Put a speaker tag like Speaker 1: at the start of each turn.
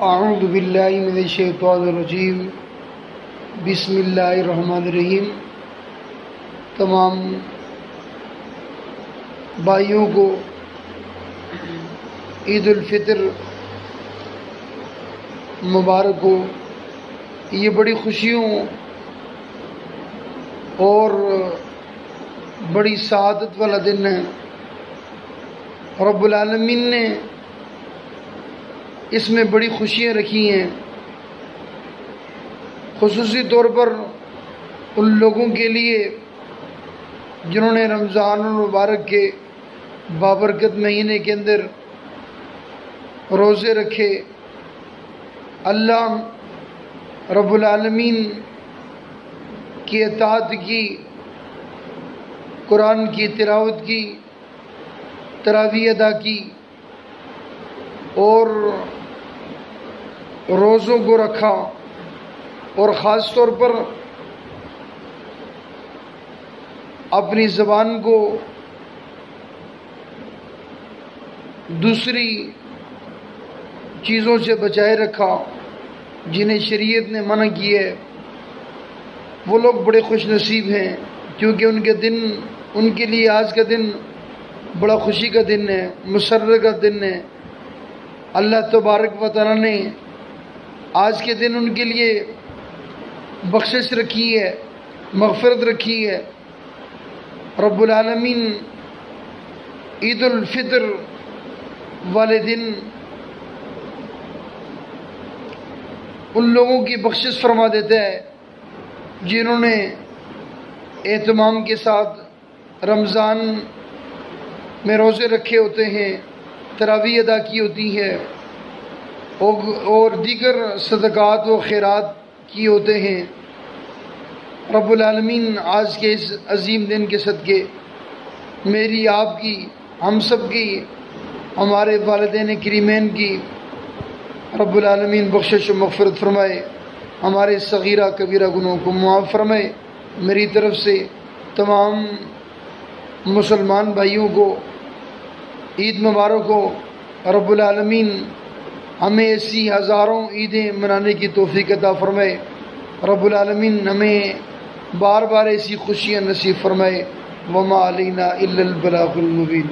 Speaker 1: اعوذ باللہ من الشیطان الرجیم بسم اللہ الرحمن الرحیم۔ تمام بھائیوں کو عید الفطر مبارک ہو۔ یہ بڑی خوشیوں اور بڑی سعادت والا دن ہے۔ رب العالمین نے اس میں بڑی خوشیاں رکھی ہیں، خصوصی طور پر ان لوگوں کے لیے جنہوں نے رمضان المبارک کے بابرکت مہینے کے اندر روزے رکھے۔ اللہ رب العالمین کی اطاعت کی، قرآن کی تلاوت کی، تراویح ادا کی اور روزوں کو رکھا، اور خاص طور پر اپنی زبان کو دوسری چیزوں سے بچائے رکھا جنہیں شریعت نے منع کی ہے۔ وہ لوگ بڑے خوش نصیب ہیں، کیونکہ ان کے لیے آج کا دن بڑا خوشی کا دن ہے، مسرت کا دن ہے۔ اللہ تبارک و تعالیٰ نے آج کے دن ان کے لیے بخشش رکھی ہے، مغفرت رکھی ہے۔ رب العالمین عید الفطر والے دن ان لوگوں کی بخشش فرما دیتا ہے جنہوں نے اہتمام کے ساتھ رمضان میں روزے رکھے ہوتے ہیں، تراویح ادا کی ہوتی ہے اور دیگر صدقات و خیرات کی ہوتے ہیں۔ رب العالمین آج کے اس عظیم دن کے صدقے میری، آپ کی، ہم سب کی، ہمارے والدین کریمین کی رب العالمین بخشش و مغفرت فرمائے، ہمارے صغیرہ کبیرہ گناہوں کو معاف فرمائے۔ میری طرف سے تمام مسلمان بھائیوں کو عید مبارک ہو۔ رب العالمین ہمیں ایسی ہزاروں عیدیں منانے کی توفیق عطا فرمائے۔ رب العالمین ہمیں بار بار ایسی خوشیاں نصیب فرمائے۔ وما علینا الا البلاغ المبین۔